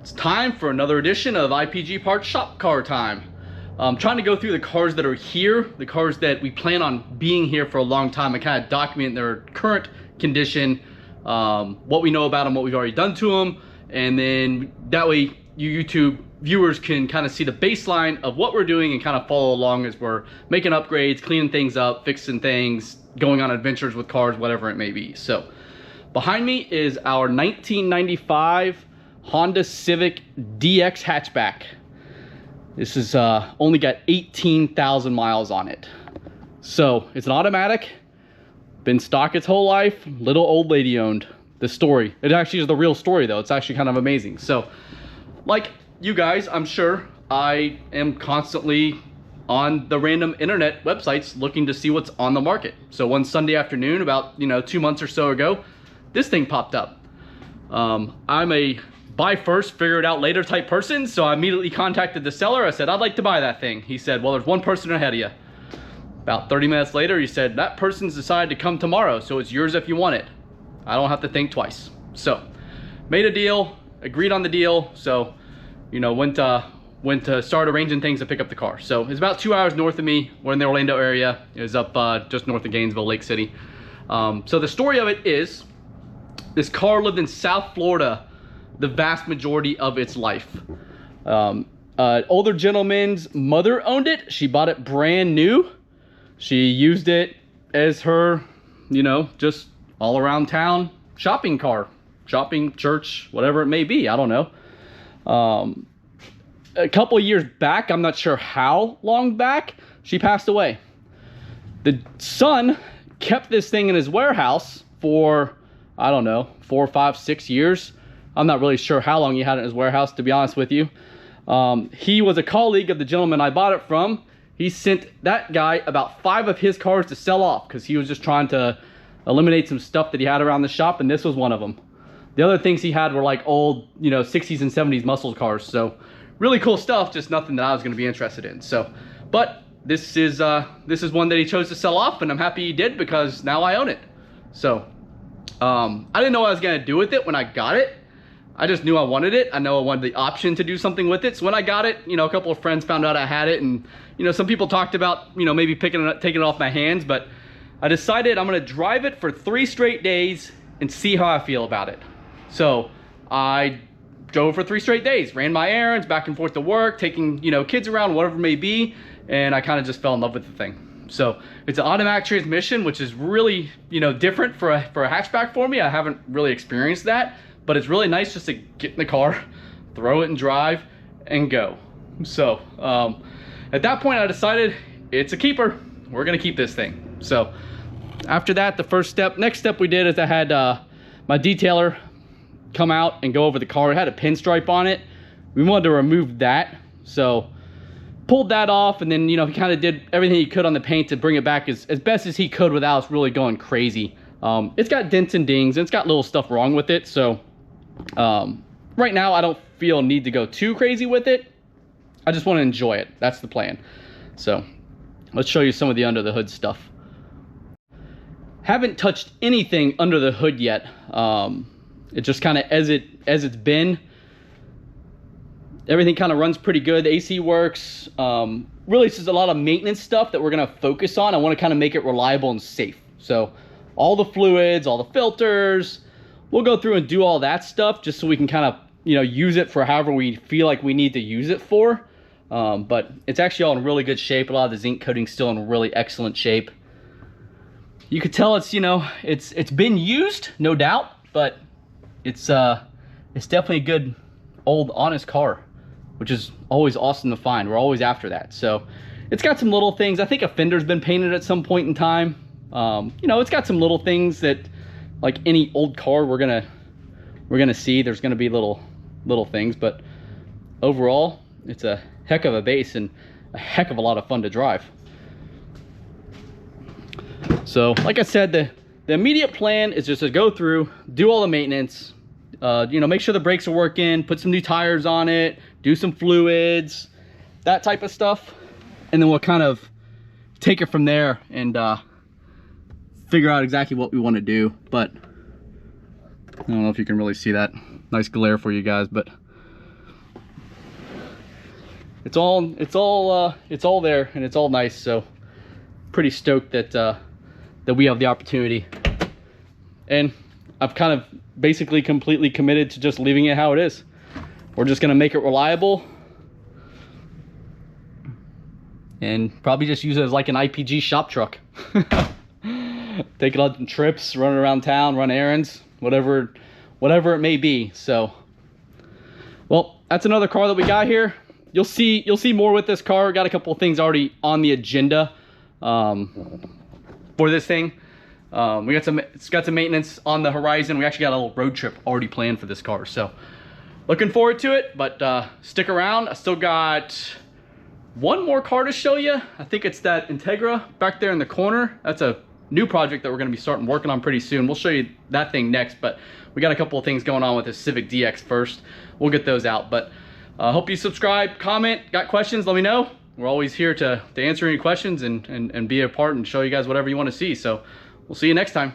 It's time for another edition of IPG Parts Shop Car Time. I'm trying to go through the cars that are here, the cars that we plan on being here for a long time, and kind of document their current condition, what we know about them, what we've already done to them, and then that way you YouTube viewers can kind of see the baseline of what we're doing and kind of follow along as we're making upgrades, cleaning things up, fixing things, going on adventures with cars, whatever it may be. So behind me is our 1995 Honda Civic DX hatchback. This is only got 18,000 miles on it. So it's an automatic, been stock its whole life, little old lady owned. The story, it actually is the real story though. It's actually kind of amazing. So like you guys, I'm sure I am constantly on the random internet websites looking to see what's on the market. So one Sunday afternoon, about 2 months or so ago, this thing popped up. I'm a buy first, figure it out later type person, so I immediately contacted the seller. I said, I'd like to buy that thing. He said, well, there's one person ahead of you. About 30 minutes later, he said, that person's decided to come tomorrow, so it's yours if you want it. I don't have to think twice. So made a deal, agreed on the deal, so went to start arranging things to pick up the car. So it's about 2 hours north of me. We're in the Orlando area. It was up just north of Gainesville, Lake City. So the story of it is, this car lived in South Florida the vast majority of its life. Older gentleman's mother owned it. She bought it brand new. She used it as her, just all around town shopping car, shopping, church, whatever it may be. I don't know. A couple of years back, I'm not sure how long back, she passed away. The son kept this thing in his warehouse for, I don't know, 4, 5, 6 years. I'm not really sure how long he had it in his warehouse, to be honest with you. He was a colleague of the gentleman I bought it from. He sent that guy about 5 of his cars to sell off because he was just trying to eliminate some stuff that he had around the shop, and this was one of them. The other things he had were like old, 60s and 70s muscle cars. So really cool stuff, just nothing that I was going to be interested in. So, but this is one that he chose to sell off, and I'm happy he did because now I own it. So I didn't know what I was going to do with it when I got it. I just knew I wanted it. I know I wanted the option to do something with it. So when I got it, a couple of friends found out I had it, and some people talked about, maybe taking it off my hands, but I decided I'm gonna drive it for 3 straight days and see how I feel about it. So I drove for 3 straight days, ran my errands, back and forth to work, taking, kids around, whatever it may be, and I kind of just fell in love with the thing. So it's an automatic transmission, which is really, different for a hatchback for me. I haven't really experienced that. But it's really nice just to get in the car, throw it and drive, and go. So at that point, I decided it's a keeper. We're gonna keep this thing. So after that, next step we did is I had my detailer come out and go over the car. It had a pinstripe on it. We wanted to remove that, so pulled that off, and then he kind of did everything he could on the paint to bring it back as best as he could without us really going crazy. It's got dents and dings, and it's got little stuff wrong with it, so right now I don't feel need to go too crazy with it. I just want to enjoy it. That's the plan. So let's show you some of the under the hood stuff. Haven't touched anything under the hood yet. It just kind of as it's been, everything kind of runs pretty good. The AC works. Really, this is a lot of maintenance stuff that we're going to focus on. I want to kind of make it reliable and safe. So all the fluids, all the filters, we'll go through and do all that stuff just so we can kind of, use it for however we feel like we need to use it for. But it's actually all in really good shape. A lot of the zinc coating's still in really excellent shape. You could tell it's, it's been used, no doubt, but it's definitely a good old honest car, which is always awesome to find. We're always after that. So it's got some little things. I think a fender's been painted at some point in time. It's got some little things that, like any old car, we're gonna see. There's gonna be little things, but overall, it's a heck of a base and a heck of a lot of fun to drive. So, like I said, the immediate plan is just to go through, do all the maintenance, make sure the brakes are working, put some new tires on it, do some fluids, that type of stuff, and then we'll kind of take it from there and figure out exactly what we want to do. But I don't know if you can really see that nice glare for you guys, but it's all there, and it's all nice. So pretty stoked that that we have the opportunity, and I've kind of basically completely committed to just leaving it how it is. We're just gonna make it reliable and probably just use it as like an IPG shop truck. Take it on trips, run it around town, run errands, whatever it may be. So, well, that's another car that we got here. You'll see more with this car. Got a couple of things already on the agenda for this thing. It's got some maintenance on the horizon. We actually got a little road trip already planned for this car, so looking forward to it. But stick around. I still got one more car to show you. I think it's that Integra back there in the corner. That's a new project that we're going to be starting working on pretty soon. We'll show you that thing next, but we got a couple of things going on with this Civic DX first. We'll get those out, but hope you subscribe, comment, got questions, let me know. We're always here to answer any questions and be a part and show you guys whatever you want to see. So we'll see you next time.